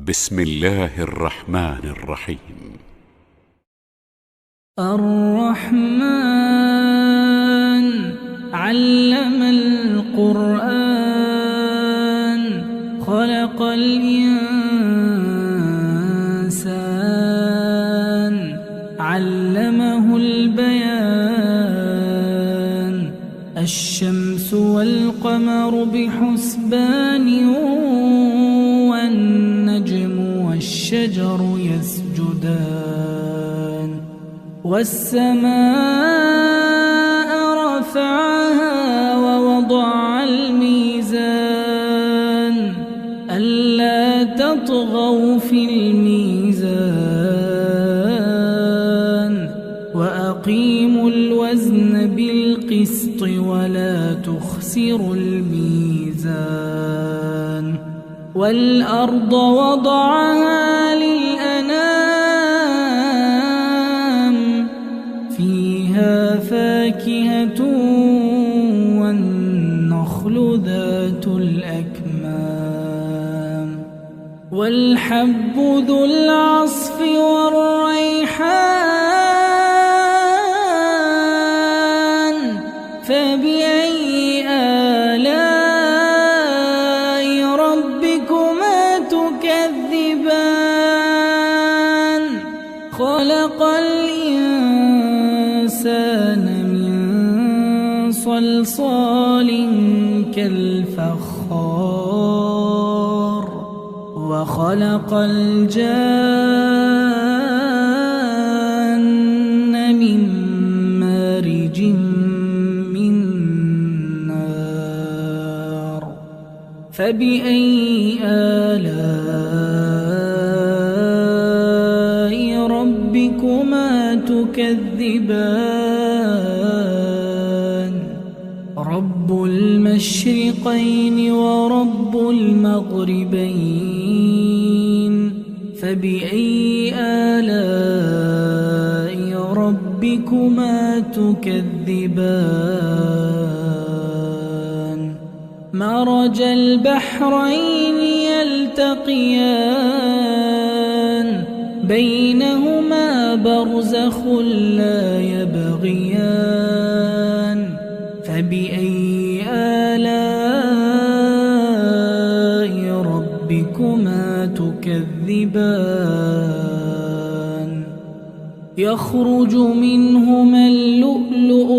بسم الله الرحمن الرحيم. الرحمن علم القرآن خلق الإنسان علمه البيان الشمس والقمر بحسبان والنجم والشجر يسجدان والسماء رفعها ووضع الميزان ألا تطغوا في الميزان وأقيموا الوزن بالقسط ولا تخسروا الميزان والأرض وضعها للأنام فيها فاكهة والنخل ذات الأكمام والحب ذو العصف والريحان فبأي آلاء ربكما تكذبان خلق الإنسان من صلصال كالفخار وخلق الجان من مارج من نار فبأي آلاء ربكما تكذبان رب المشرقين ورب المغربين فبأي آلاء ربكما تكذبان مرج البحرين يلتقيان بينهما برزخ لا يبغيان فبأي آلاء ربكما تكذبان يخرج منهما اللؤلؤ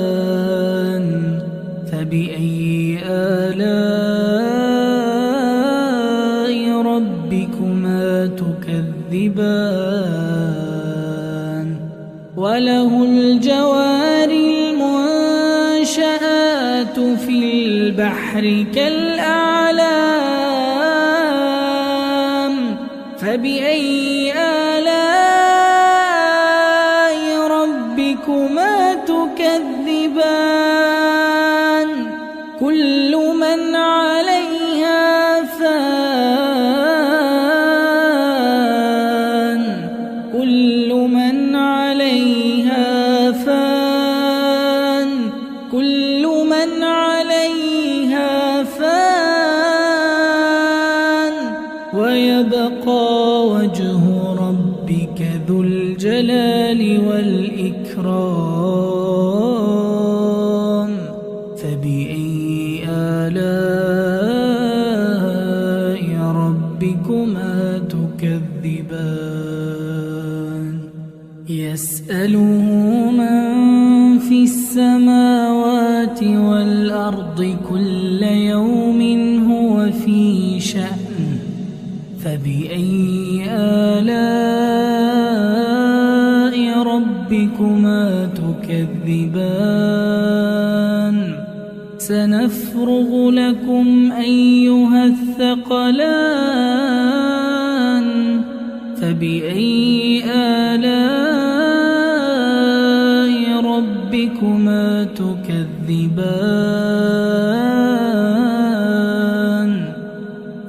والمرجان فبأي آلاء ربكما تكذبان وله الجوار المنشآت في البحر كالأعلام فبأي آلاء ربكما تكذبان كل من عليها فان كل من عليها فان كل من عليها فان ويبقى وجه ربك ذو الجلال والإكرام فبأي آلاء ربكما تكذبان يسأله من في السماوات والأرض كل يوم هو في شأن فبأي آلاء ربكما تكذبان سنفرغ لكم أيها الثقلان فبأي آلاء ربكما تكذبان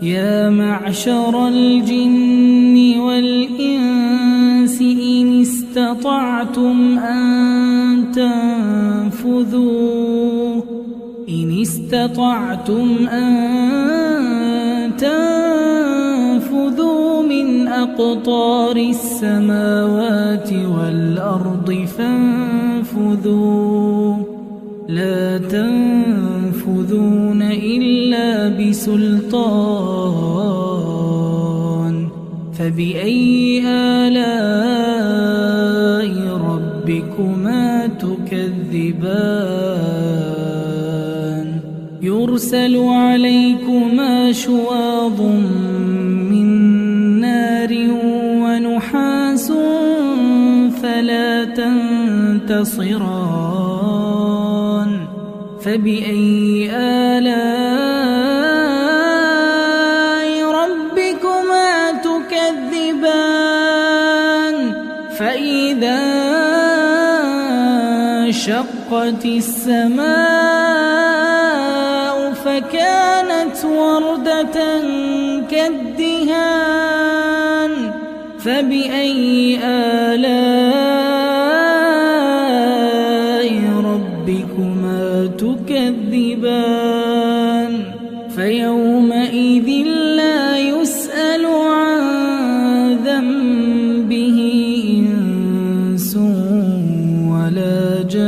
يا معشر الجن والإنس إن استطعتم أن تنفذوا إن استطعتم أن أقطار السماوات والأرض فانفذوا لا تنفذون إلا بسلطان فبأي آلاء ربكما تكذبان يرسل عليكما شواظ من نار ونحاس فلا تنتصران فبأي آلاء ربكما تكذبان فإذا انشقت السماء فكانت وردة كالدهان فبأي آلاء ربكما تكذبان فيومئذ لا يسأل عن ذنبه إنس ولا جان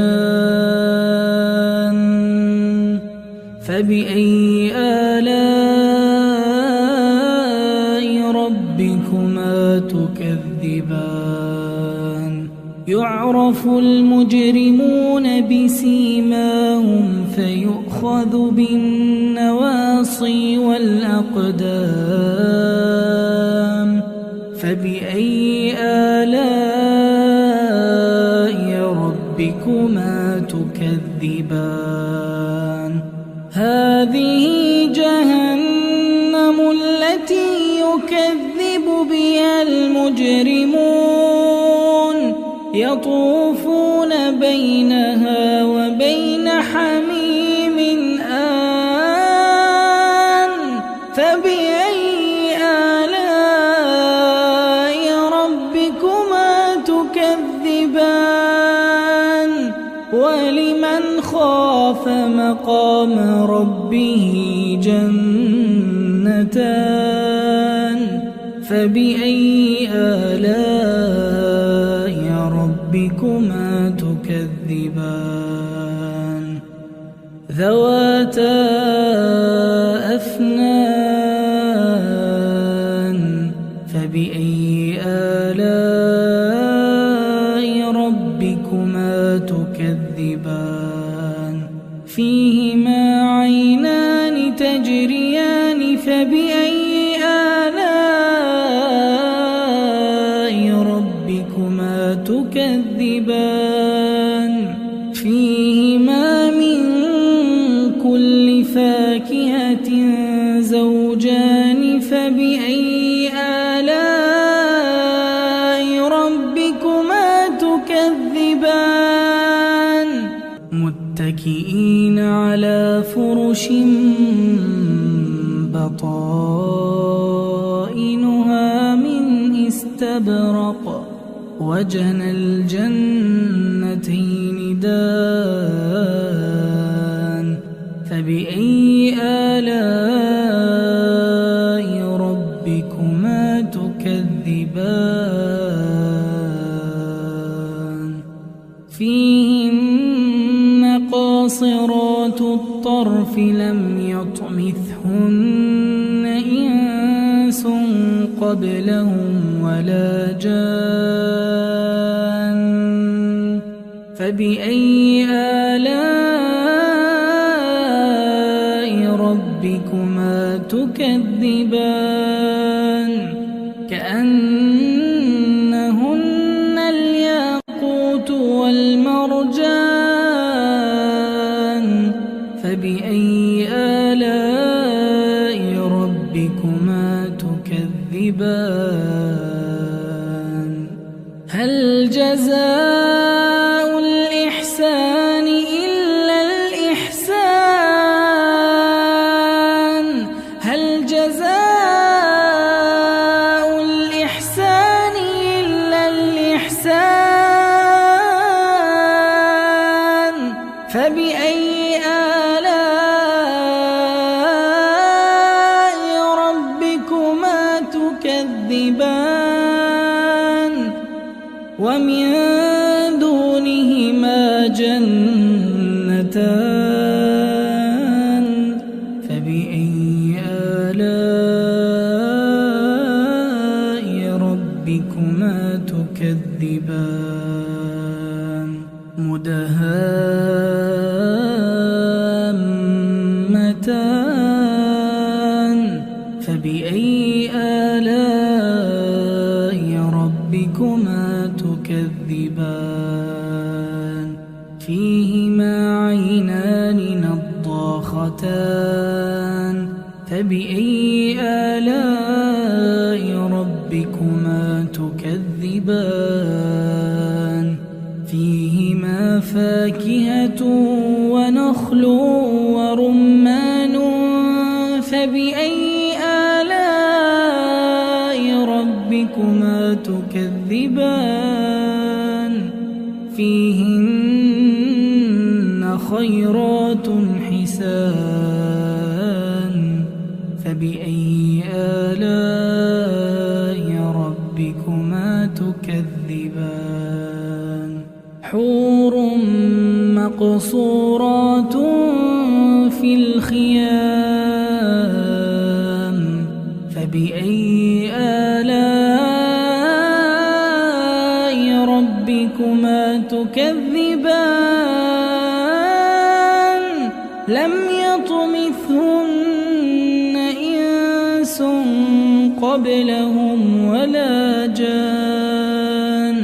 فبأي آلاء ربكما تكذبان يعرف المجرمون بسيماهم فيؤخذ بالنواصي والأقدام فبأي آلاء ربكما تكذبان هذه جهنم التي يكذب بها المجرمون يطوفون بينها وبين حميم آن فبأي آلاء ربكما تكذبان ولمن خاف مقام ربه جنتان فبأي آلاء ربكما تكذبان ذواتا أفنان فبأي آلاء ربكما تكذبان فيهما عينان تجريان فبأي آلاء ربكما تكذبان فيهما من كل فاكهة زوجان فبأي آلاء ربكما تكذبان متكئين على فرش بطائنها من استبرق وجنى الجنتين دان فبأي آلاء ربكما تكذبان فيهن قاصرات الطرف لم يطمثهن إنس قبلهم ولا جان فبأي آلاء ربكما تكذبان كأنهن الياقوت والمرجان فبأي آلاء ربكما تكذبان هل جزاء الإحسان إلا الإحسان هل جزاء الإحسان إلا الإحسان فبأي آلاء ربكما تكذبان ومن دونهما جنتان فبأي آلاء ربكما تكذبان مدهامتان فبأي آلاء ربكما تكذبان فيهما عينان نضاختان فبأي آلاء ربكما تكذبان فيهما فاكهة ونخل ورمان فبأي آلاء ربكما تكذبان فيهن خيرات حسان فبأي آلاء ربكما تكذبان حور مقصورات في الخيام فبأي آلاء ربكما تكذبان لم يطمثهن إنس قبلهم ولا جان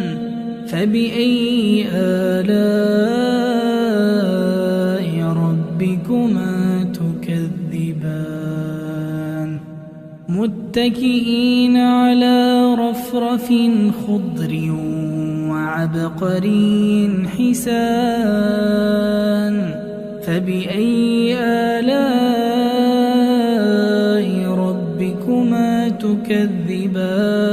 فبأي آلاء ربكما تكذبان متكئين على رفرف خضر وعبقري حسان فبأي آلاء ربكما تكذبان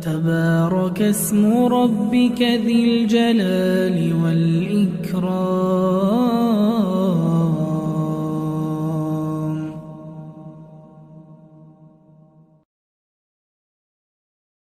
تبارك اسم ربك ذي الجلال والإكرام